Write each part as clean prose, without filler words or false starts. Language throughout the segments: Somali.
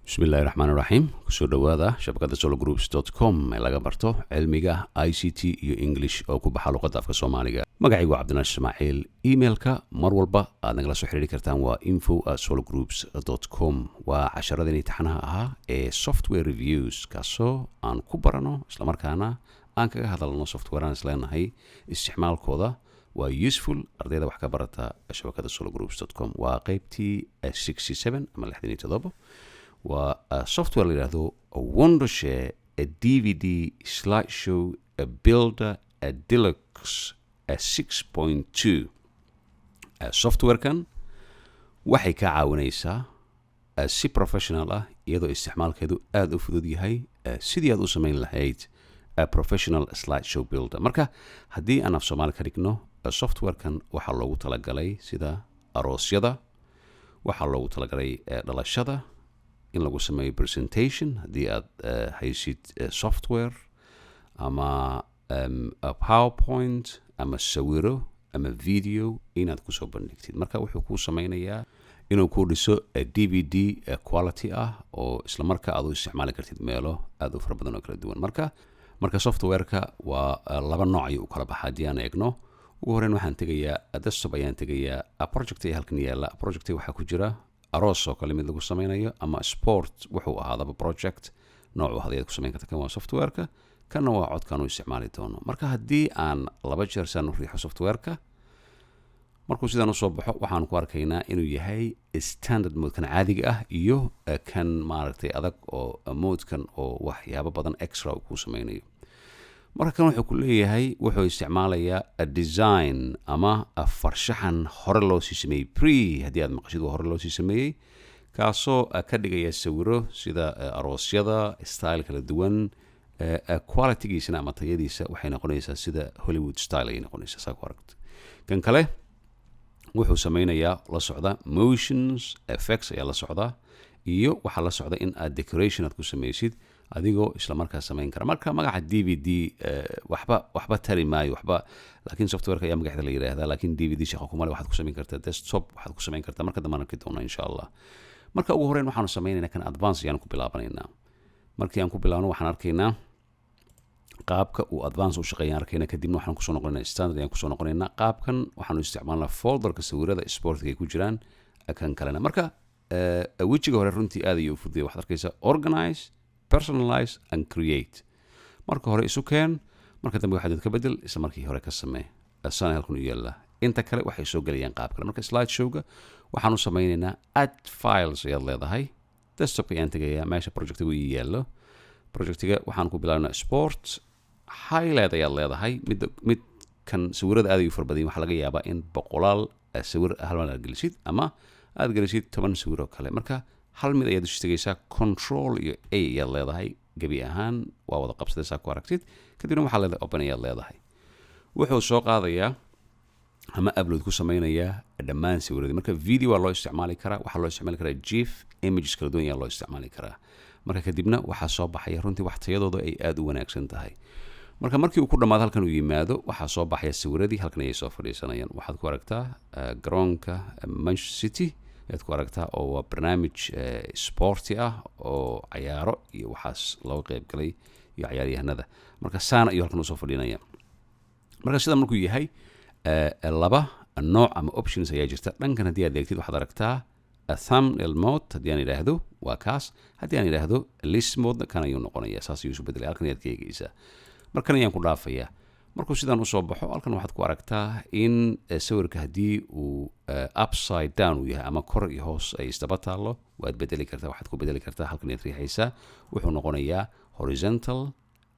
بسم الله الرحمن الرحيم kusoo dhawaada shabakada sologroups.com ee laga barto cilmiga ICT iyo English oo ku baxa luqadda afka Soomaaliga magacaygu Cabdinaash Ismaaciil emailka mar walba aad nagala soo xiriiri kartaan waa info@sologroups.com waa casharadii taxanaha ahaa ee software reviews kaasoo aan ku barano isla markaana aan kaga hadalno software aan isleenahay isticmaalkooda waa useful ardayda wax ka barata shabakada sologroups.com waa qaybtii 67 ama 67 software اللي يراهدو Wondershare, a DVD slideshow, a builder, a deluxe, a 6.2 software كان waxay ka caawinaysaa si professional ah iyadoo isticmaalkeedu aad u fudud yahay sidii aad u samayn lahayd professional slideshow builder marka haddii aan af Soomaali ka dhigno software kan waxaa loogu talagalay sida aroosyada waxaa loogu talagalay dhalashada in lagu sameeyo presentation haddii aad haysid software ama PowerPoint ama sawiro ama video inaad kusoo bandhigtid marka wuxuu kuu sameynayaa inuu kuu dhiso DVD quality ah oo isla markaa aad u isticmaali kartid meelo aad u fara badan oo kala duwan marka softwareka waa laba nooc ayuu u kala baxaa haddii aan eegno ugu horreyn waxaan tegayaa desktop ayaan tegayaa project ay halkan yaalla project waxaa ku jira aroos oo kale mid lagu sameynayo ama sport wuxuu ahaadaba project nooc u hadayaad ku samayn karta kan waa softwareka kana waa codkaan u isticmaali doono marka haddii aan laba jeer saan u riixo softwareka markuu sidaan usoo baxo waxaan ku arkaynaa inuu yahay standard mode kan caadiga ah iyo kan maaragtay adag oo modekan oo waxyaabo badan extra uu ku sameynayo marka kan wuxuu ku leeyahay wuxuu isticmaalayaa design ama farshaxan hore loo sii sameeyey haddii aad maqashid waa hore loo sii sameeyey kaasoo ka dhigaya sawiro sida aroosyada style kala duwan qualitygiisana ama tayadiisa waxay noqonaysaa sida Hollywood style ay noqonaysaa saa ku aragto kan kale wuxuu sameynayaa la socda motions effects ayaa la socda iyo waxaa la socda in aad decoration aad ku sameysid adigoo isla markaa samayn kara marka magaca DVD waxba tari maayo laakiin softwareka ayaa magaceeda la yiraahdaa laakiin DVD shaqo kuma leh waxaad ku samayn kartaa desktop waxaad ku samayn kartaa marka dambana arki doona insha Allah marka ugu horeyn waxaanu sameynaynaa kan advance ayaan ku bilaabanaynaa markii aan ku bilaabno waxaan arkaynaa qaabka uu advance u shaqeeyaan arkaynaa kadibna waxaan ku soo noqonaynaa standard ayaan ku soo noqonaynaa qaabkan waxaanu isticmaalnaa folderka sawirada sportka ay ku jiraan kan kalena marka wejiga hore runtii aad ayuu u fududeeyay waxaad arkaysaa organize personalize and create marka hore isu keen marka dambe waxaad ka bedel isla markii hore ka samee asana halkan u yaala inta kale waxay soo galayaan qaab kale marka slide showga waxaanu sameynaynaa add files ayaad leedahay desktop ayaan tegayaa meesha projectiga uu yaalo projectiga waxaan ku bilaabanaa sport highlight ayaad leedahay mid kan sawirada aad ay u farbadan waxa laga yaabaa in boqolaal sawir hal mar aad gelisid ama aad gelisid 10 sawir oo kale marka hal mid ayaad istigaysaa control iyo A ayaad leedahay gabi ahaan waa wada qabsadaysaa ku aragtid kadibna waxaa leedahay open ayaad leedahay wuxuu soo qaadayaa ama upload ku sameynayaa dhammaan sawiradii marka video waa loo isticmaali karaa waxaa loo isticmaali karaa GIF images kala duwan ayaa loo isticmaali karaa marka kadibna waxaa soo baxaya runtii wax tayadooda ay aad u wanaagsan tahay markii uu ku dhamaado halkan uu yimaado waxaa soo baxaya sawiradii halkan ayay soo fadhiisanayaan waxaad ku aragtaa garoonka Manchester City aad ku aragtaa oo waa barnaamij sporti ah oo ciyaaro iyo waxaas loo qayb galay iyo ciyaaryahanada marka saana iyo halkan soo fadhinaya marka sida markuu yahay laba nooc ama options ayaa jirta dhankan haddii aad eegtid waxaad aragtaa thumbnail mode haddii aan idhaahdo waa kaas haddii aan idhaahdo list mode kan ayuu noqonayaa saas ayuu isu bedelay halkan ayaad ka eegaysaa markan ayaan ku dhaafayaa markuu sidaan usoo baxo halkan waxaad ku aragtaa in sawirka haddii uu upside down uu yahay ama kor iyo hoos ay isdaba taallo waad bedeli kartaa waxaad ku bedeli kartaa halkan ayaad riixaysaa wuxuu noqonayaa horizontal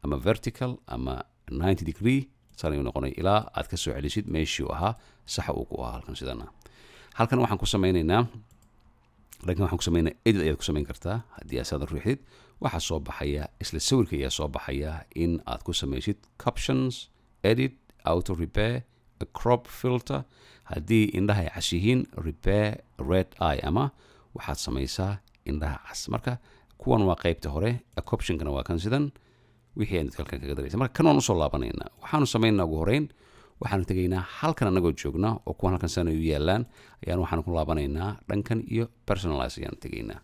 ama vertical ama 90 degree saan ayuu noqonaya ilaa aad ka soo celisid meeshii uu ahaa saxa uu ku ahaa halkan sidana halkan waxaan ku sameynaynaa edit ayaad ku samayn kartaa haddii aad saadan ruuxdid waxaa soo baxaya isla sawirka ayaa soo baxaya in aad ku samaysid captions edit auto repair a crop filter haddii indhaha ay cas yihiin repair red eye ama waxaad samaysaa indhaha cas marka kuwan waa qaybta hore captionkana waa kan sidan wixii aan halkan kaga daraysa marka kan waan usoo laabanaynaa waxaanu samaynaa ugu horeyn waxaanu tegaynaa halkan anagoo joogna oo kuwan halkan sana u yaalaan ayaan waxaan ku laabanaynaa dhankan iyo personalize ayaan tegaynaa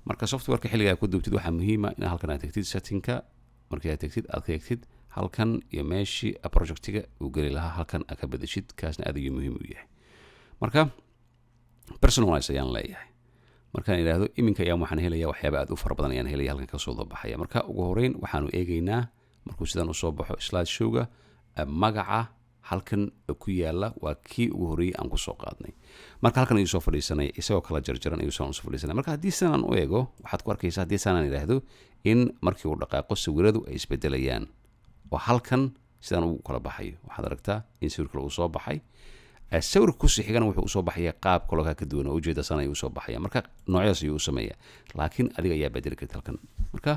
marka softwareka xilligaa ku duubtid waxaa muhiima in halkan aad tagtid settingka markii aad tagtid aad ka egtid halkan iyo meeshii projectiga uu geli lahaa halkan aad ka bedeshid kaasna aad ayuu muhiim u yahay marka personalize ayaan leeyahay markaan idhaahdo iminka ayaan waxaan helaya waxyaaba aad u fara badan ayaan helaya halkan kasoo dabaxaya marka ugu horeyn waxaanu eegaynaa markuu sidan usoo baxo slide showga magaca halkan ku yaala waa kii ugu horeeyay aan kusoo qaadnay marka halkan ayuu soo fadhiisanaya isagoo kala jarjaran ayuu soo fadhiisanaya marka haddii sidan aan u eego waxaad ku arkaysaa haddii sidan aan idhaahdo in markii uu dhaqaaqo sawiradu ay isbedelayaan oo halkan sidan uu kala baxayo waxaad aragtaa in sawirka uu soo baxay sawirka ku sii xigana wuxuu usoo baxaya qaab kaloga ka duwan oo ujeeda sana ayuu usoo baxaya marka noocyadaas ayuu u sameeyaa laakiin adiga ayaa bedeli karta halkan marka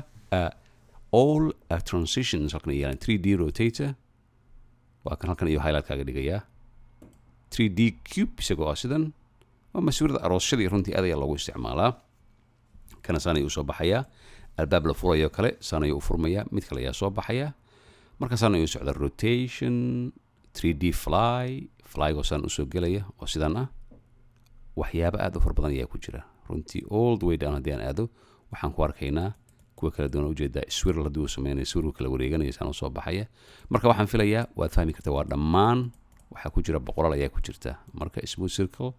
all transitions halkan ay yaalaan 3D rotator waa kan halkan iyo highlight kaaga dhigayaa 3D cube isagoo ah sidan waa masawirada aroosyadii runtii aad ayaa loogu isticmaalaa kana sana ayuu usoo baxayaa albaab la furayo kale sana ayuu u furmayaa mid kale ayaa soo baxaya marka sana ayuu socda rotation 3D flygo san usoo gelaya oo sidan ah waxyaaba aad u fara badan ayaa ku jira runtii all the way down haddii aan aado waxaan ku arkaynaa kuwa kala duwan ujeedaa swirl haddii uu sameynaya swirl kala wareeganaya saan usoo baxaya marka waxaan filayaa waad fahmi kartaa waa dhammaan waxaa ku jira boqolal ayaa ku jirta marka smooth circle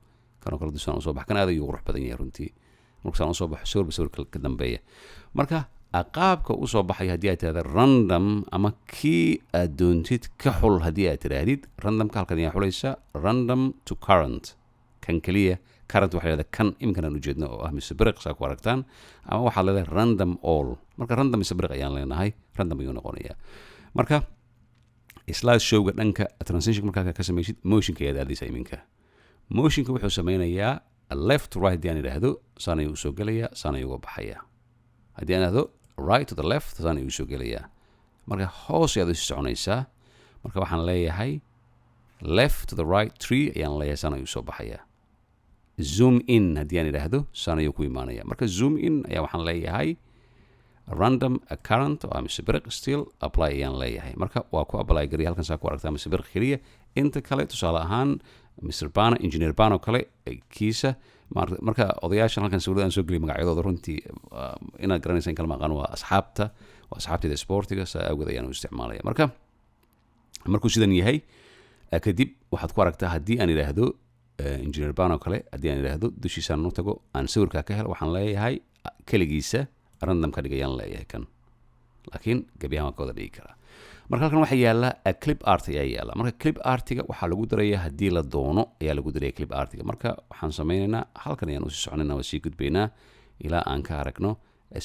kanoo kala dusaan usoo bax kan aad ayuu qurux badan yahay runtii marka saan usoo baxo sawirka ka dambeeya marka qaabka usoo baxay haddii aad tirahda random ama kii aad doontid ka xul haddii aad tiraahdid randomka halkan ayaa xulaysa random to current kan keliya current waxaa leedahay kan iminkan aan ujeedno oo ah mise biriq saa ku aragtaan ama waxaad leedahay random all marka random mise biriq ayaan leenahay random ayuu noqonayaa marka slide showga dhanka transition markaa ka samaysid motionka ayaad aadaysa iminka motionka wuxuu sameynayaa left to right haddii aan idhaahdo saan ayuu usoo gelayaa saan ayuu uga baxayaa haddii aan idhaahdo right to the left saan ayuu usoo gelayaa marka hoos ayaad usii soconaysaa marka waxaan leeyahay left to the right tree ayaan leeyahay saan ayuu usoo baxayaa zoom in haddii aan idhaahdo saan ayuu ku imaanaya marka zoom in ayaa waxaan leeyahay random current oo mise biriq still apply ayaan leeyahay marka waa ku apply gariya halkan saa ku aragtaa mise biriq keliya inta kale tusaale ahaan Mr. Bana engineer Bana kale kiisa marka odayaashan halkan sawirada aan soo geliyay magacyadooda runtii inaad garanaysan kala maqaan waa asxaabtida sportiga saa awgeed ayaan u isticmaalaya marka markuu sidan yahay kadib waxaad ku aragtaa haddii aan idhaahdo engineer Bana kale haddii aan idhaahdo dushiisaan u tago aan sawirkaa ka helo waxaan leeyahay keligiisa random ka dhigayaan leeyahay kan laakiin gebi ahaan waa ka wada dhigi karaa marka halkan waxaa yaala clip art ayaa yaala marka clip artiga waxaa lagu daraya haddii la doono ayaa lagu daraya clip artiga marka waxaan sameynaynaa halkan ayaan usii soconaynaa waa sii gudbaynaa ilaa aan ka aragno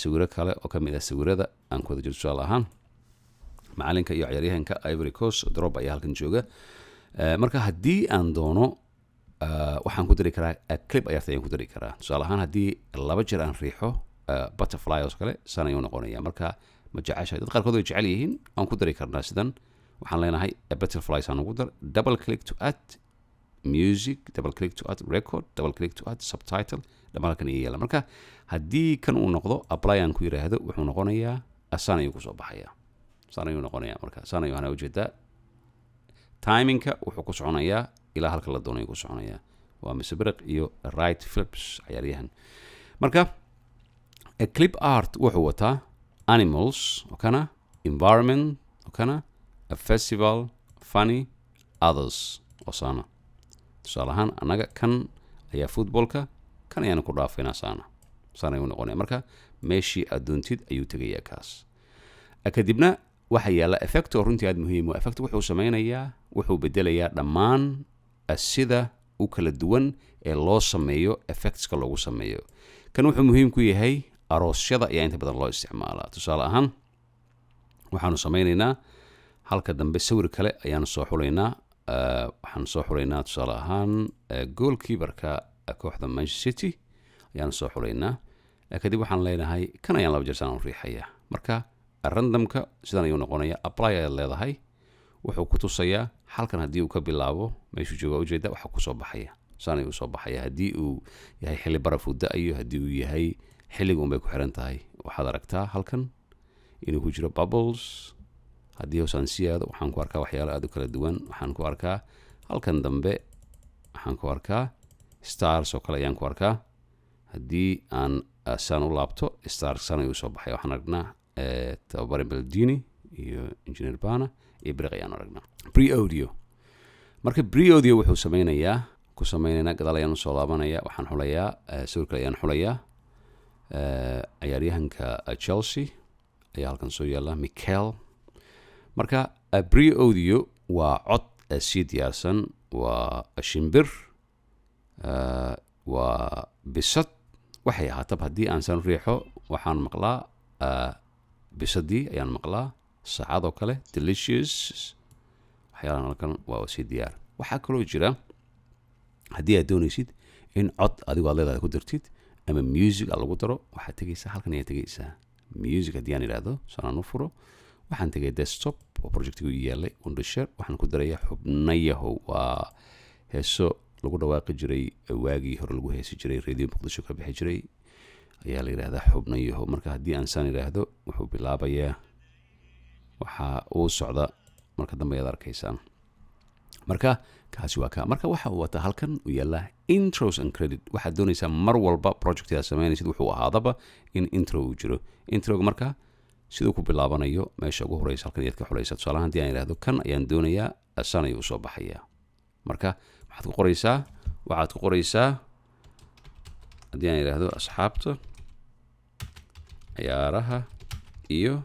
sawiro kale oo kamid ah sawirada aan ku wada jirto tusaale ahaan macalinka iyo ciyaaryahanka Ivory Coast drop ayaa halkan jooga marka haddii aan doono waxaan ku dari karaa clip ayaan ku dari karaa tusaale ahaan haddii laba jeer aan riixo butterfly oo kale san ayuu noqonaya marka ma jeceshahay dad qaarkood way jecel yihiin aan ku dari karnaa sidan waxaan leenahay butterflies aan ugu dar double click to add music double click to add record double click to add subtitle dhamalkan iyo yeela marka haddii kan uu noqdo apply aan ku yiraahdo wuxuu noqonayaa san ayuu kusoo baxayaa san ayuu noqonayaa marka san ayuu hana ujeedaa timingka wuxuu ku soconayaa ilaa halka la doonayo ku soconayaa waa mise biriq iyo right flips ciyaaryahan marka clip art wuxuu wataa animals وكنا environment وكنا a festival funny others وصانا tusaalahaan anaga kan ayaa footballka kan ayaan ku dhaafaynaa saana ayuu noqonaya marka meeshii aad doontid ayuu tegayaa kaas kadibna waxaa yaala effect oo runtii aad muhiim u effect wuxuu sameynayaa wuxuu bedelayaa dhammaan sida u kala duwan ee loo sameeyo effectska loogu sameeyo kan wuxuu muhiim ku yahay aroosyada ayaa inta badan loo isticmaalaa tusaale ahaan waxaanu sameynaynaa halka dambe sawir kale ayaanu soo xulaynaa waxaan soo xulaynaa tusaale ahaan goalkeeperka kooxda Manchester City ayaanu soo xulaynaa kadib waxaan leenahay kan ayaan laba jeer saan u riixayaa marka randomka sidan ayuu noqonayaa apply ayaad leedahay wuxuu ku tusayaa halkan haddii uu ka bilaabo meeshuu jooga ujeeda waxa kusoo baxaya saan ayuu soo baxaya haddii uu yahay xilli baraf uu da'ayo haddii uu yahay xilliga unbay ku xiran tahay waxaad aragtaa halkan inuu ku jiro bubbles haddii hoosaan sii aado waxaan ku arkaa waxyaalo aad u kala duwan waxaan ku arkaa halkan dambe waxaan ku arkaa stars oo kale ayaan ku arkaa haddii aan saan u laabto star saan ayuu soo baxaya waxaan aragnaa tababare Baldini iyo engineer Bana iyo Briq ayaan aragnaa pre-audio marka pre-audio wuxuu sameynayaa ku sameynayna gadaal ayaan soo laabanaya waxaan xulayaa sawirka ayaan xulayaa ciyaaryahanka Chelsea ayaa halkan soo yaala Mikel marka pre-audio waa cod sii diyaarsan waa shimbir waa bisad waxay ahaataba haddii aan san riixo waxaan maqlaa bisadii ayaan maqlaa saacadoo kale delicious waxyaalaan halkan waa sii diyaar waxaa kaloo jira haddii aad doonaysid in cod adigu aad leedahay ku dartid ama music aad lagu daro waxaad tegaysaa halkan ayaad tegaysaa music haddii aan idhaahdo sanaan u furo waxaan tegay desktop oo projectigu yaalay Wondershare waxaan ku darayaa xubnayahow waa heeso lagu dhawaaqi jiray waagii hore lagu heesi jiray radio muqdisho ka bixi jiray ayaa la yiraahdaa xubnayahow marka haddii aan san idhaahdo wuxuu bilaabayaa waxa uu socda marka dambe ayaad arkaysaan marka kaasi waa ka marka waxa uu wataa halkan u yaala intros and credit waxaad doonaysaa mar walba projectiga sameynaysid wuxuu ahaadaba in intro uu jiro introga marka sidoo ku bilaabanayo meesha ugu horeysa halkan ayaad ka xulaysaa tusaalahan haddii aan idhaahdo kan ayaan doonayaa san ayuu soo baxayaa marka waxaad ku qoraysaa haddii aan idhaahdo asxaabta ciyaaraha iyo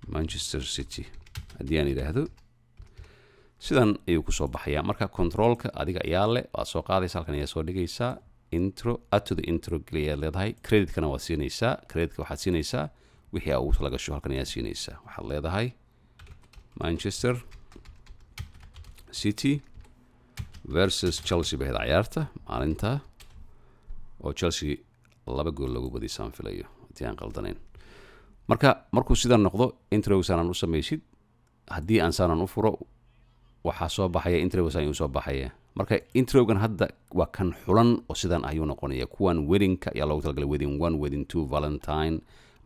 Manchester City haddii aan idhaahdo sidan ayuu ku soo baxayaa marka controlka adiga ayaa leh waad soo qaadaysaa halkan ayaa soo dhigaysaa intro add to the intro geliyaad leedahay creditkana waad siinaysaa creditka waxaad siinaysaa wixii aad ugu talagasho halkan ayaa siinaysaa waxaad leedahay Manchester City versus Chelsea bahda ciyaarta maalinta oo Chelsea 2 gool lagu badisaan filayo haddii aan qaldanayn markuu sidan noqdo intro saanan u samaysid haddii aan saanan u furo waxaa soo baxaya intro saan uu soo baxaya marka introgan hadda waa kan xulan oo sidan ayuu noqonaya kuwan weddingka ayaa loogu talagalay wedding 1 wedding 2 valentine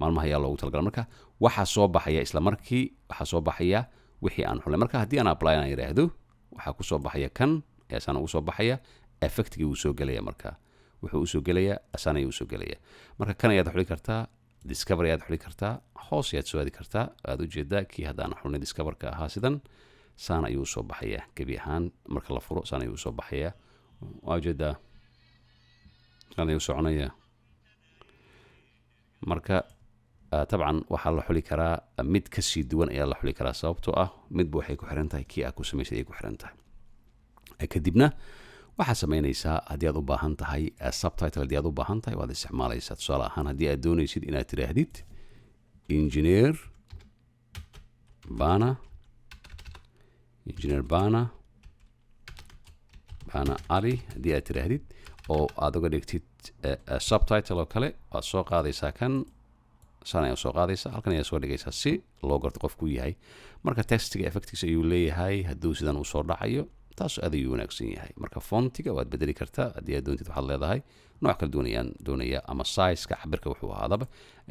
maalmaha ayaa loogu talagalay marka waxaa soo baxaya isla markii waxaa soo baxaya wixii aan xulay marka haddii aan apply aan yiraahdo waxaa ku soo baxaya kan saan ugu soo baxaya effectigi uu soo gelaya marka wuxuu u soo gelaya asaan ayuu soo gelaya marka kan ayaad xuli kartaa discover ayaad xuli kartaa hoos ayaad soo aadi kartaa aad u jeedaa kii haddaan xulnay discoverka ahaa sidan saan ayuu soo baxaya gebi ahaan marka la furo saan ayuu soo baxaya waa jeedaa saan ayuu soconaya marka طبعا waxaa la xuli karaa mid ka sii duwan ayaa la xuli karaa sababtoo ah midba waxay ku xiran tahay kii aad ku samaysay ay ku xiran tahay kadibna waxaad samaynaysaa haddii aad u baahan tahay subtitle haddii aad u baahan tahay waad isticmaalaysaa tusaale ahaan haddii aad doonaysid inaad tidhaahdid engineer Bana Ali haddii aad tidhaahdid oo aad uga dhigtid subtitle oo kale waad soo qaadaysaa kan saan ayaa soo qaadaysaa halkan ayaa soo dhigaysaa si loo garto qofku yahay marka textiga effectigiisa ayuu leeyahay hadduu sidan uu soo dhacayo taas aad ayuu wanaagsan yahay marka fontiga waad bedeli kartaa haddii aad doontid waxaad leedahay nooc kala doonayaan doonaya ama sizeka cabirka wuxuu ahaadaba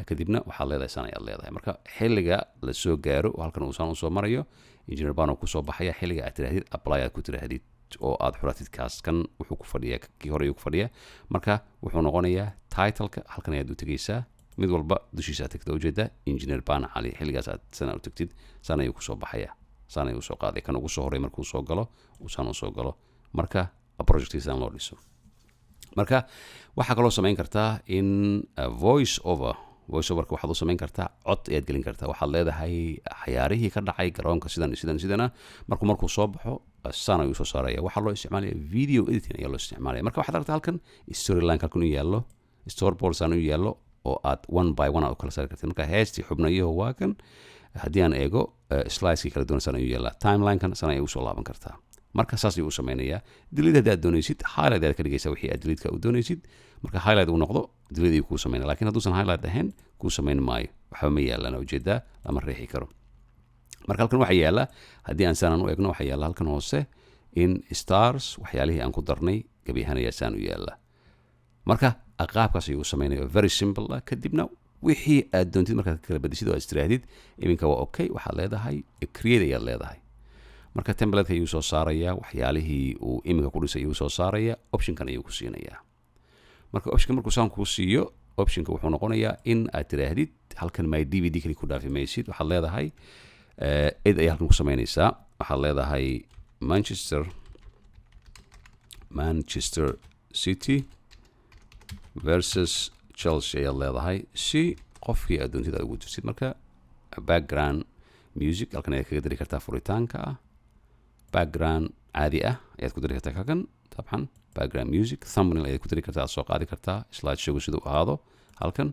kadibna waxaad leedahay saan ayaad leedahay marka xilliga la soo gaaro oo halkan uu saan usoo marayo engineer Bana ku soo baxaya xilliga aad tidhaahdid apply aad ku tidhaahdid oo aad xuratid kaas kan wuxuu ku fadhiyaa kii hore ayuu ku fadhiyaa marka wuxuu noqonayaa titleka halkan ayaad u tegaysaa mid walba dushiisa aad tagta ujeeda engineer Bana Ali xilligaas aad sana u tagtid sana ayuu ku soo baxaya sana ayuu soo qaaday kan ugu soo horay markuu soo galo uu sana soo galo marka projectiisa loo dhiso marka waxa kale oo samayn kartaa in voice overka waxaad u samayn kartaa cod ayaad gelin kartaa waxaad leedahay xayaarihii ka dhacay garoonka sidana markuu soo baxo sana ayuu soo saaraya waxaa loo isticmaalaya video editing ayaa loo isticmaalaya marka waxaad aragtaa halkan storyline halkan u yaallo storyboard sana u yaallo oo aad one by one u kala saari kartid marka heestii xubnayahu waa kan haddii aan eego slideskii kala duwan sana ayuu yaallaa timelinekan sana ayay usoo laaban kartaa marka saas ayuu u samaynayaa delete haddii aad doonaysid highlight ayaad ka dhigaysaa wixii aad deletetka u doonaysid marka highlight uu noqdo delete ayuu kuu samaynaya laakiin hadduusan highlight ahayn kuu samayn maayo waxba ma yaallaan ujeedaa lama riixi karo marka halkan waxaa yaalla haddii aan saanan u eegno waxaa yaalla halkan hoose in stars waxyaalihii aan ku darnay gebi ahaan ayaa saan u yaalla marka qaabkaas ayuu u samaynaya very simple ah kadibna wixii aad doontid markaad kala bedeshid oo aad istiraadid iminka waa okay waxaad leedahay create ayaad leedahay marka template ayuu soo saaraya waxyaalihii iminka ku dhisay ayuu soo saaraya optionkan ayuu ku siinayaa marka optionka markuu saan kuu siiyo optionka wuxuu noqonayaa in aad tiraahdid halkan my dvd kali ku dhaafi maysid waxaad leedahay id ayaa halkan ku samaynaysaa waxaad leedahay Manchester City versus Chelsea ayaad leedahay si qofkii aad doontid aad ugu jirtid marka background music halkan ayaad kaga dari kartaa furitaanka ah background caadi ah ayaad ku dari kartaa halkan dabcan background music thumbnail ayaad ku dari kartaa aad soo qaadi kartaa slide show siduu ahaado halkan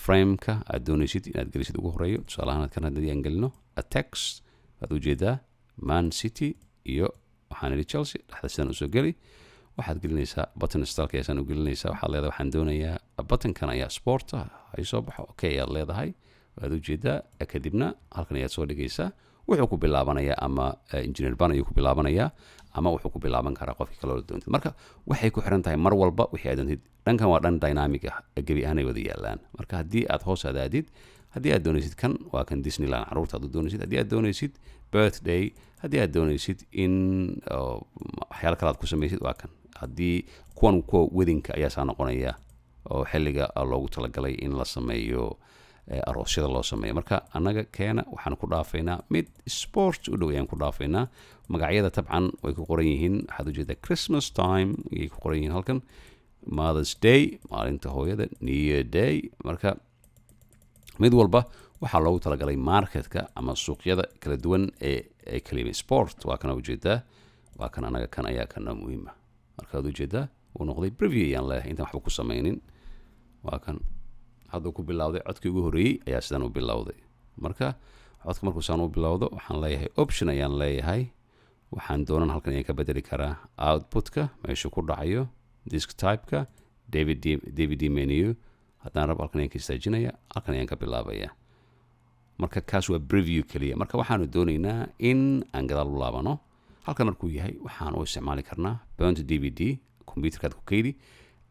frameka aad doonaysid inaad gelisid ugu horeeyo tusaale ahaan kan haddii aan gelino a text waad ujeedaa Man City iyo waxaan idhi Chelsea dhexda sidaan usoo geli waxaad gelinaysaa button styleka ayaasaan u gelinaysaa waxaad leedahay waxaan doonayaa buttonkan ayaa sport ah ay soo baxo okay ayaad leedahay waad ujeedaa kadibna halkan ayaad soo dhigaysaa wuxuu ku bilaabanayaa ama engineer ban ayuu ku bilaabanayaa ama wuxuu ku bilaaban karaa qofkii kaloo doontid marka waxay ku xiran tahay mar walba wixii aad doontid dhankan waa dhan dynamic ah gebi ahaan ay wada yaalaan marka haddii aad hoos adaadid haddii aad doonaysid kan waa kan Disneyland caruurta aad doonaysid haddii aad doonaysid birthday haddii aad doonaysid in waxyaalo kale aad ku samaysid waa kan haddii kuwa weddingka ayaa saa noqonaya oo xilliga loogu talagalay in la sameeyo aroosyada loo sameeyo marka annaga keena waxaan ku dhaafaynaa mid sport u dhow ayaan ku dhaafaynaa magacyada tabcan way ku qoran yihiin waxaad ujeedaa Christmas time ayay ku qoran yihiin halkan Mother's Day maalinta hooyada New Year Day marka mid walba waxaa loogu talagalay marketka ama suuqyada kala duwan ee kalima sport waa kana ujeedaa waa kan anaga kan ayaa kana muhiima markaad ujeedaa uu noqday preview ayaan leeyahay intaan waxba ku samaynin waa kan hadduu ku bilowday codkii ugu horreeyey ayaa sidaan u bilowday marka codka markuu saan u bilowdo waxaan leeyahay option ayaan leeyahay waxaan doonan halkan ayaan ka bedeli karaa outputka meeshuu ku dhacayo disktypeka dvd menu haddaan rabo halkan ayaan ka istaajinaya halkan ayaan ka bilaabaya marka kaas waa preview keliya marka waxaanu doonaynaa in aan gadaal u laabano halkan markuu yahay waxaan u isticmaali karnaa bound dvd computerkaad ku keydi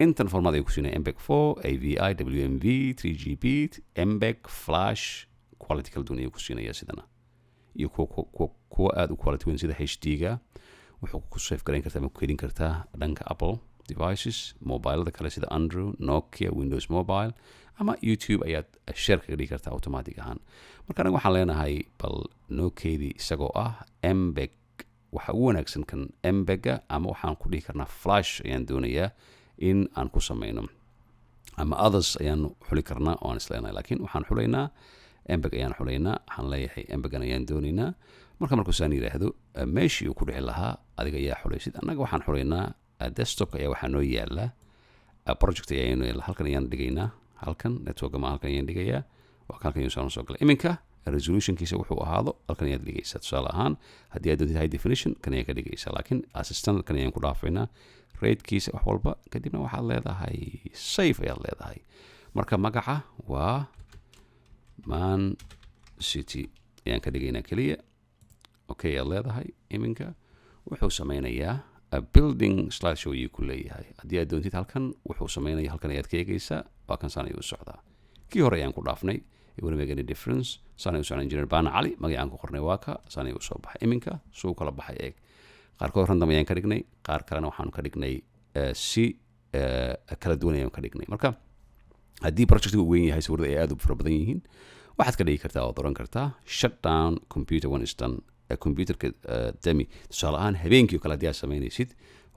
intan formaad ay ku siinaya mbeg 4 avi wmv 3gb mbeg flash quality kala duwan ayuu ku siinaya sidana iyo kuwa aad u quality weyn sida hd-ga wuxuu ku save garayn kartaa ama ku keydin kartaa dhanka apple devices mobilada kale sida Android Nokia Windows Mobile ama YouTube ayaad share kaga dhigi kartaa automatic ahaan marka anaga waxaan leenahay bal Nokia isagoo ah mbeg waxa ugu wanaagsan kan mbega ama waxaan ku dhihi karnaa flash ayaan doonayaa in aan ku samayno ama others ayaan xuli karnaa oo aan isleenahay laakiin waxaan xulaynaa mbeg ayaan xulaynaa waxaan leeyahay mbegan ayaan doonaynaa markuu saan yidhaahdo meeshii uu ku dhici lahaa adiga ayaa xulaysid annaga waxaan xulaynaa desktop ayaa waxaa noo yaala project ayaa noo yaala halkan ayaan dhigaynaa halkan network ama halkan ayaan dhigayaa waa halkan ayuu soo galay iminka resolutionkiisa wuxuu ahaado halkan ayaad dhigaysaa tusaale ahaan haddii aad doontid high definition kan ayaa ka dhigaysaa laakiin assistant kan ayaan ku dhaafaynaa ratekiisa wax walba kadibna waxaad leedahay safe ayaad leedahay marka magaca waa Man City ayaan ka dhigaynaa keliya okay ayaad leedahay iminka wuxuu sameynayaa building slideshow ayuu ku leeyahay haddii aad doontid halkan wuxuu sameynaya halkan ayaad ka eegaysaa waa kan saan ayuu socdaa kii hore ayaan ku dhaafnay weli make any difference saan ayuu socdaa engineer Bana Cali magacaan ku qornay waa ka saan ayuu soo baxay iminka suu kala baxay eeg qaarkood random ayaan ka dhignay qaar kalena waxaan ka dhignay si kala duwan ayaan ka dhignay marka haddii projectiga uu weyn yahay sawirada ay aad u fara badan yihiin waxaad ka dhigi kartaa ood oran kartaa shut down computer when it's done computerka demi tusaale ahaan habeenkii oo kale haddii aad samaynaysid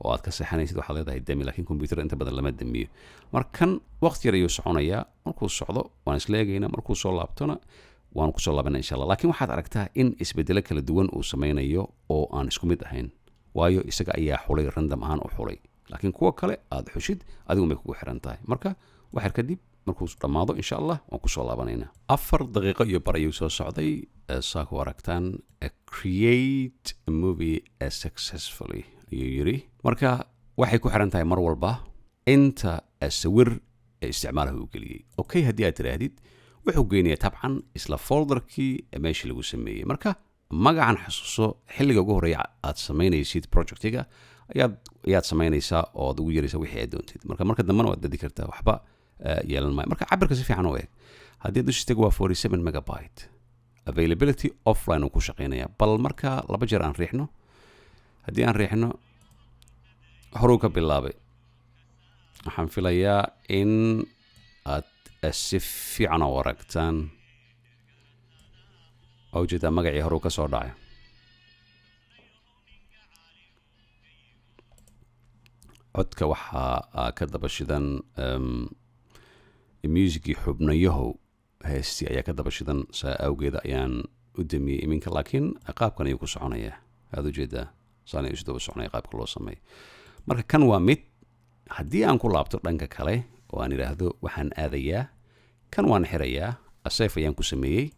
oo aad ka seexanaysid waxaad leedahay demi laakiin computerda inta badan lama demiyo markan waqti yar ayuu soconayaa markuu socdo waan isla eegaynaa markuu soo laabtona waan kusoo laabana insha allah laakiin waxaad aragtaa in isbedelo kala duwan uu samaynayo oo aan isku mid ahayn waayo isaga ayaa xulay random ahaan u xulay laakiin kuwa kale aad xushid adigu may kugu xiran tahay marka waxyar kadib markuu dhammaado insha allah waan kusoo laabanaynaa 4 daqiiqo iyo bar ayuu soo socday saa ku aragtaan create a movie successfully ayuu yiri marka waxay ku xiran tahay mar walba inta sawir isticmaalaha uu geliyey okay haddii aad tiraahdid wuxuu geynayaa tabcan isla folderkii meeshii lagu sameeyey marka magacan xasuuso xilliga ugu horeeya aad samaynaysid projectiga ayaad samaynaysaa oo aad ugu yaraysaa wixii aad doontid marka dambana waad dadi kartaa waxba yeelan maayo marka cabirka si fiican u eeg haddii dushistaga waa 47 megabyte availability offline uu ku shaqeynaya bal marka laba jeer aan riixno haddii aan riixno horuu ka bilaabay waxaan filayaa in aad si fiican u aragtaan oo jeedaa magacii hore uu ka soo dhacay codka waxaa ka daba shidan muusigii xubnayahow heestii ayaa ka daba shidan saa awgeeda ayaan u damiyey iminka laakiin qaabkan ayuu ku soconayaa aad u jeedaa saan ayuu isdaba soconaya qaabka loo sameeyo marka kan waa mid haddii aan ku laabto dhanka kale oo aan idhaahdo waxaan aadayaa kan waan xirayaa asayf ayaan ku sameeyey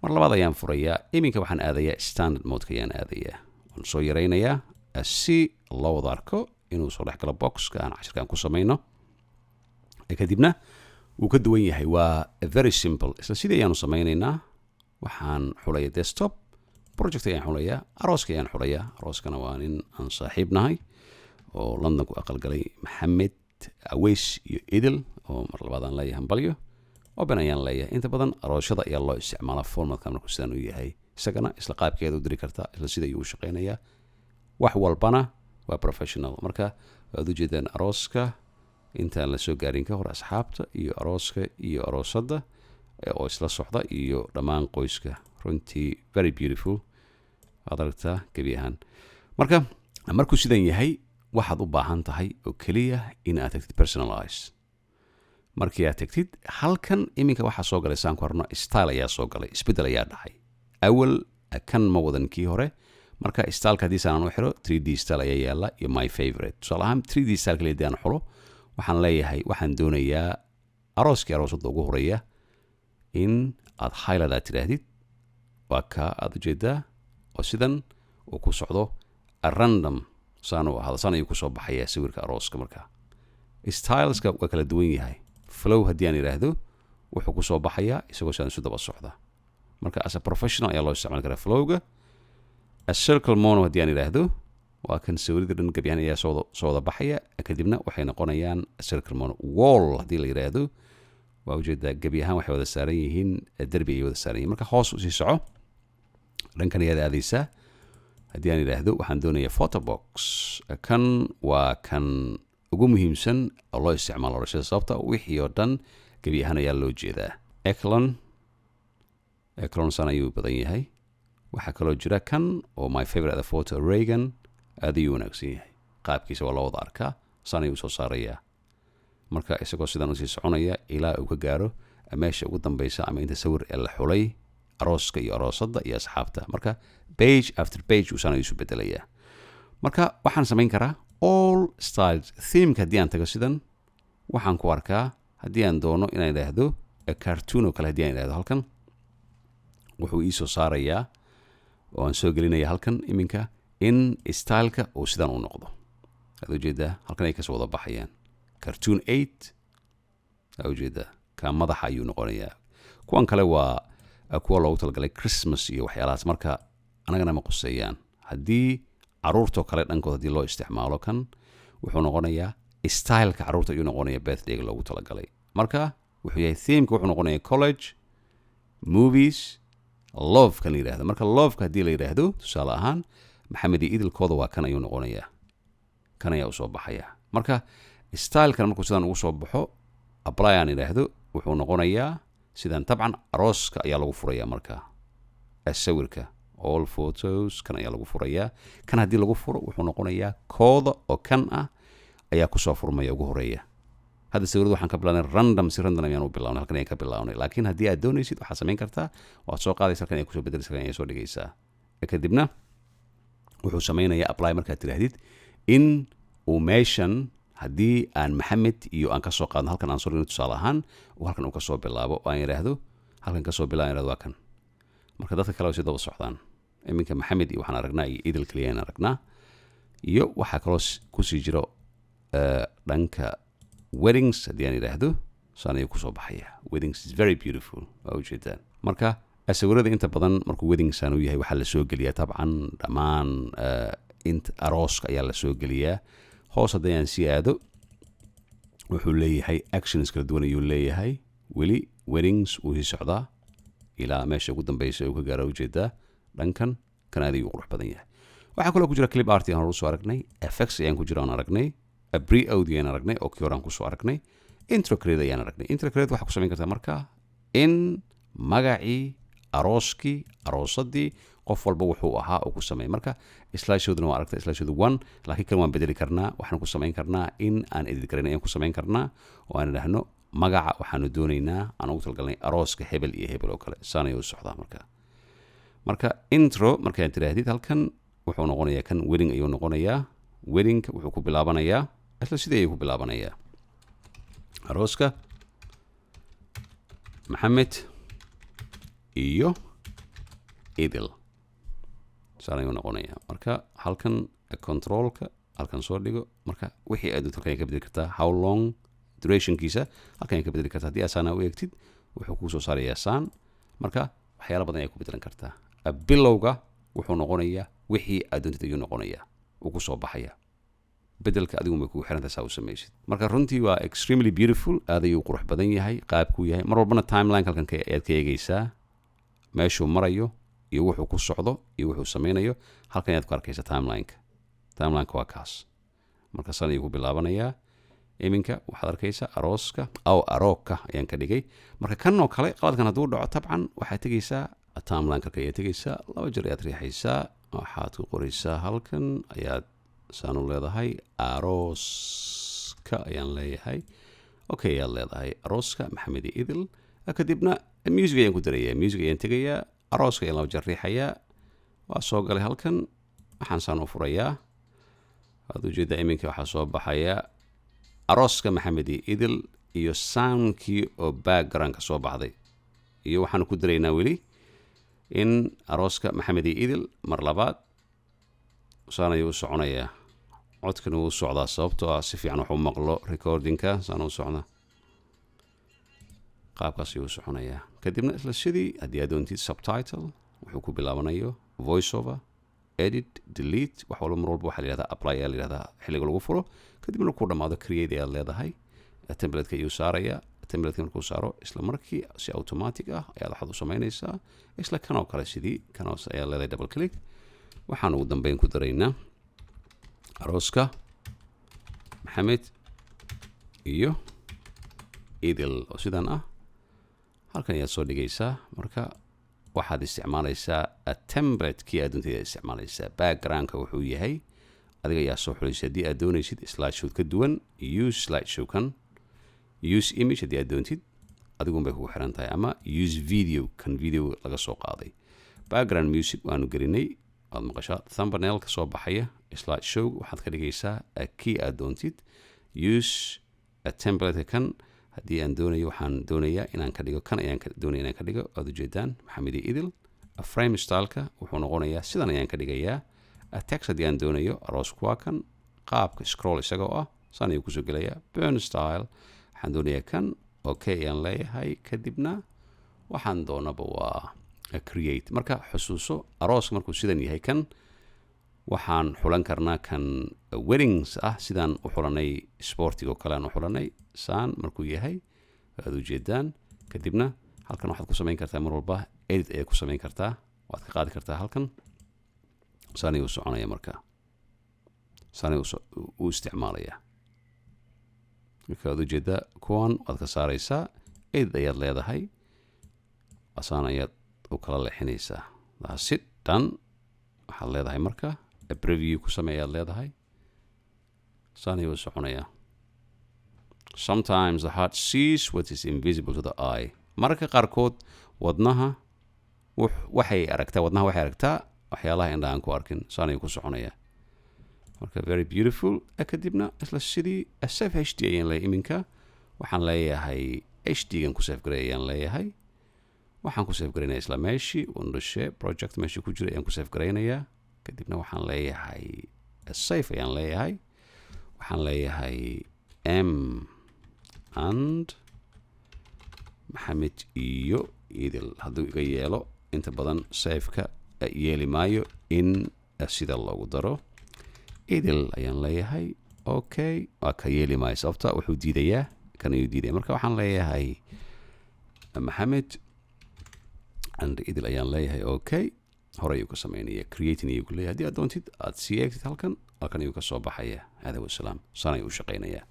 mar labaad ayaan furayaa iminka waxaan aadayaa standard modeka ayaan aadayaa waan soo yaraynayaa si loo wada arko inuu soo dhex galo boxka aan cashirkaan ku samayno kadibna wuu ka duwan yahay waa very simple isla sidii ayaanu samaynaynaa waxaan xulaya desktop project ayaan xulayaa arooska ayaan xulayaa arooskana waa nin aan saaxiib nahay oo london ku aqalgalay maxamed aweys iyo idil oo mar labaad aan leeyahay hambalyo open ayaan leeyahay inta badan arooshada ayaa loo isticmaalaa formatka markuu sidaan u yahay isagana isla qaabkeeda u diri kartaa isla sida ayuu u shaqaynayaa wax walbana waa professional marka waad u jeedaan arooska intaan la soo gaarin ka hor asxaabta iyo arooska iyo aroosadda oo isla socda iyo dhammaan qoyska runtii very beautiful waad aragtaa gebi ahaan marka markuu sidan yahay waxaad u baahan tahay oo keliya in aad tagtid personalize markii aad tagtid halkan iminka waxaa soo galay saan ku harno style ayaa soo galay isbeddel ayaa dhacay awal kan ma wadan kii hore marka styleka haddii saan u xiro 3D style ayaa yaala iyo my favorite tusaale ahaan 3D style kaliya haddii aan xulo waxaan leeyahay waxaan doonayaa arooskii aroosadda ugu horeeya in aad highlight aad tidhaahdid waa ka aad ujeedaa oo sidan uu ku socdo random saan u ahaado saan ayuu kusoo baxayaa sawirka arooska marka styleska waa kala duwan yahay flow haddii aan idhaahdo wuxuu kusoo baxayaa isagoo saan isu daba socda marka as a professional ayaa loo isticmaali karaa flowga a circle mono haddii aan idhaahdo waa kan sawirida dhan gebiyahan ayaa soo wada baxaya kadibna waxay noqonayaan circle mono wall haddii la yidhaahdo waa ujeedaa gebi ahaan waxay wada saaran yihiin derbi ayay wada saaran yihiin marka hoos usii soco dhankan ayaad aadaysaa haddii aan idhaahdo waxaan doonayaa photobox kan waa kan ugu muhiimsan oo loo isticmaalo orashada sababta wixii oo dhan gebi ahaan ayaa loo jeedaa eclon san ayuu badan yahay waxaa kaloo jira kan oo my favorite photo reagan aad ayuu wanaagsan yahay qaabkiisa waa loo wada arkaa san ayuu soo saarayaa marka isagoo sidan usii soconaya ilaa uu ka gaaro meesha ugu dambeysa ama inta sawir ee la xulay arooska iyo aroosadda iyo asxaabta marka page after page uu san ayuu isu bedelayaa marka waxaan samayn karaa all styles themeka haddii aan tago sidan waxaan ku arkaa haddii aan doono inaan idhaahdo cartoon oo kale haddii aan idhaahdo halkan wuxuu ii soo saarayaa oo aan soo gelinaya halkan iminka in styleka uu sidan u noqdo aad ujeedaa halkan ay kasoo wada baxayaan cartoon 8 aad ujeedaa ka madaxa ayuu noqonayaa kuwan kale waa kuwa loogu talagalay christmas iyo waxyaalahaas marka anagana ma quseeyaan haddii caruurtoo kale dhankood haddii loo isticmaalo kan wuxuu noqonayaa styleka caruurta ayuu noqonaya birthdayga loogu talagalay marka wuxuu yahay themeka wuxuu noqonaya college movies love kan la yidhahdo marka loveka haddii la yidhaahdo tusaale ahaan maxamed iyo idilkooda waa kan ayuu noqonayaa kan ayaa usoo baxaya marka stylekan markuu sidan ugu soo baxo apply aan idhaahdo wuxuu noqonayaa sidan tabcan arooska ayaa lagu furayaa marka sawirka all photos kan ayaa lagu furayaa kan haddii lagu furo wuxuu noqonayaa kooda oo kan ah ayaa kusoo furmaya ugu horeeya hadda sawirada waxaan ka bilaabnay random si random ayaan u bilaabnay halkan ayaan ka bilaabnay laakiin haddii aad doonaysid waxaad samayn kartaa waad soo qaadaysa halkan ay kusoo bedelaysa halkan ayay soo dhigaysaa kadibna wuxuu samaynayaa apply markaad tidhaahdid in uu meeshan haddii aan maxamed iyo aan ka soo qaadno halkan aan soo dhigno tusaale ahaan uu halkan uu ka soo bilaabo oo aan idhaahdo halkan ka soo bilaabo idhahdo waa kan marka dadka kale way si daba socdaan iminka maxamed iyo waxaan aragnaa iyo idil kaliya aan aragnaa iyo waxaa kaloo kusii jiro dhanka weddings haddii aan idhaahdo saan ayuu kusoo baxaya weddings is very beautiful waa ujeedaan marka sawirada inta badan markuu weddingsaan u yahay waxaa la soo geliyaa tabcan dhammaan arooska ayaa la soo geliyaa hoos haddii aan sii aado wuxuu leeyahay actions kala duwan ayuu leeyahay weli weddings wuu sii socdaa ilaa meesha ugu dambeysa uu ka gaaro ujeedaa dhankan kan aad ayuu qurux badan yahay waxaa kaloo ku jira clip art aan hore usoo aragnay effects ayaan ku jira aan aragnay pre audio aan aragnay oo kii hore aan kusoo aragnay intro create ayaan aragnay. Intro create waxaa ku samayn kartaa marka in magacii arooskii aroosadii qof walba wuxuu ahaa uu ku sameeyay. Marka slideshowduna waa aragtay slideshowdu 1 laakiin kan waan bedeli karnaa. Waxaan ku samayn karnaa in aan edit gareyn ayaan ku samayn karnaa oo aan idhaahno magaca waxaanu doonaynaa aan ugu talgalnay arooska hebel iyo hebel oo kale saan ayuu socdaa marka intro markaad tiraahdid halkan wuxuu noqonayaa kan wedding ayuu noqonayaa. Wedding wuxuu ku bilaabanayaa isla sidii ayuu ku bilaabanayaa arooska Maxamed iyo Idil saan ayuu noqonayaa. Marka halkan controlka halkan soo dhigo. Marka wixii aad halkan ka bedeli kartaa how long durationkiisa halkan ka bedeli kartaa. Haddii asaana u eegtid wuxuu kuu soo saarayaa saan. Marka waxyaalo badan ayaa ku bedelan kartaa. Bilowga wuxuu noqonayaa wixii aad doontid ayuu noqonayaa uu ku soo baxaya. bedelka adigu ma kugu xirantahay saa u samaysid. Marka runtii waa extremely beautiful. Aad ayuu qurux badan yahay qaabkuu yahay. Mar walbana timeline halkan ayaad ka eegaysaa meeshuu marayo iyo wuxuu ku socdo iyo wuxuu samaynayo. Halkan ayaad ku arkaysaa timelineka waa kaas. Marka san ayuu ku bilaabanayaa. Iminka waxaad arkaysaa arooska arooka ayaan ka dhigay. Marka kan oo kale qaladkan hadduu dhaco tabcan waxaad tegaysaa timelineka ayaad tegaysaa 2 jeer ayaad riixaysaa. Waxaad ku qoraysaa halkan ayaad saan u leedahay arooska ayaan leeyahay. Okay ayaad leedahay arooska Maxamed iyo Idil. Kadibna music ayaan ku darayaa. Music ayaan tegayaa. Arooska ayaan 2 jeer riixayaa. Waa soo galay halkan. Waxaan saan u furayaa. Waad ujeedaa iminka waxaa soo baxaya arooska Maxamed iyo Idil iyo soundkii oo background ka soo baxday. Iyo waxaan ku daraynaa weli in arooska Maxamed iyo Idil mar labaad saan ayuu soconayaa. codkan uu socdaa sababtoo ah si fiican wax u maqlo recordingka saan u socnaa. qaabkaas ayuu soconayaa. Kadibna isla sidii haddii aad doontid subtitle wuxuu ku bilaabanayo voice over edit delete wax walba mar walba waxaa la yidhahdaa apply ayaa la yidhahdaa xilliga lagu furo. Kadibna ku dhammaado create ayaad leedahay. Template-ka ayuu saarayaa. Template-ka markuu saaro isla markii si automatic ah ayaad waxaad u samaynaysaa isla kan oo kale sidii kan oo ayaa leedahay double click. Waxaan ugu dambeyn ku daraynaa arooska Maxamed iyo Idil oo sidan ah. Halkan ayaad soo dhigaysaa. Marka waxaad isticmaalaysaa template-kii aad doontid isticmaalaysaa. Background-ka wuxuu yahay adiga ayaa soo xulaysa. Haddii aad doonaysid slideshow ka duwan use slideshow kan use image haddii aad doontid adigun bay kugu xiran tahay ama use video kan video laga soo qaaday. Background music waanu gelinay. waad maqashaa thumbnail ka soo baxaya slideshow waxaad ka dhigaysaa key aad doontid use template kan haddii aan doonayo waxaan doonayaa inaan ka dhigo kan ayaan doonaya inaan ka dhigo aad ujeedaan Maxamed iyo Idil. Frame style-ka wuxuu noqonayaa sidan ayaan ka dhigayaa. Text haddii aan doonayo aroosku waa kan qaabka scroll isagoo ah saan ayuu kusoo gelayaa. Burn style waxaan doonayaa kan okay ayaan leeyahay. Kadibna waxaan doonaba waa create. Marka xusuuso arooska markuu sidan yahay kan waxaan xulan karnaa kan weddings ah sidaan u xulanay sportiga oo kale aan u xulanay saan markuu yahay aad ujeedaan. Kadibna halkan waxaad ku samayn kartaa mar walba edit ayaad ku samayn kartaa. waad ka qaadi kartaa halkan saan ayuu soconaya. Marka saan ayuu u isticmaalaya. marka aad ujeedaa kuwan waad ka saaraysaa edit ayaad leedahay. asaan ayaad u kala leexinaysaa. that's it done. waxaad leedahay marka preview ku sameeyaad leedahay. saan ayuu soconaya. Sometimes the heart sees what is invisible to the eye. mararka qaarkood wadnaha waxay aragtaa waxyaalaha indhaha aan ku arkin. saan ayuu ku soconaya. marka very beautiful. kadibna isla sidii save HD ayaan leeyahay. iminka waxaan leeyahay HD-gan ku save garay ayaan leeyahay. waxaan ku save garaynayaa isla meeshii Wondershare project meeshii ku jiray ayaan ku save garaynayaa. kadibna waxaan leeyahay save ayaan leeyahay. waxaan leeyahay M and Maxamed iyo Idil hadduu iga yeelo inta badan save-ka yeeli maayo in sida loogu daro Idil ayaan leeyahay. okay waa ka yeeli maayo sababta wuxuu diidayaa kan ayuu diidaya. marka waxaan leeyahay Maxamed and Idil ayaan leeyahay. okay hore ayuu ka samaynaya creating ayuu ku leeyahay. haddii aad doontid aad sii eegtid halkan ayuu ka soo baxaya. hada wasalaam saan ayuu u shaqaynayaa.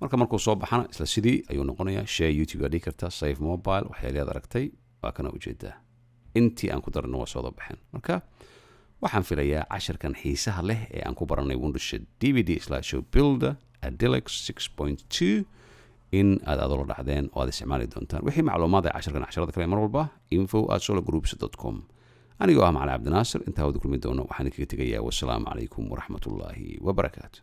markuu soo baxana isla sidii ayuu noqonayaa share youtube aad dhigi kartaa save mobile waxyaalahaad aragtay waa kana ujeedaa intii aan ku darno waa soo baxeen marka waxaan filayaa casharkan xiisaha leh ee aan ku baranay Windows DVD Slideshow Builder Adelix 6.2 in aad adoo la dhacdeen oo aad isticmaali doontaan wixii macluumaad ee casharada kale mar walba info@sologroups.com anigoo ah Macallin Cabdinaasir intaa wada kulmi doono waxaan kaga tegayaa wassalaamu calaykum waraxmatullaahi wabarakaatu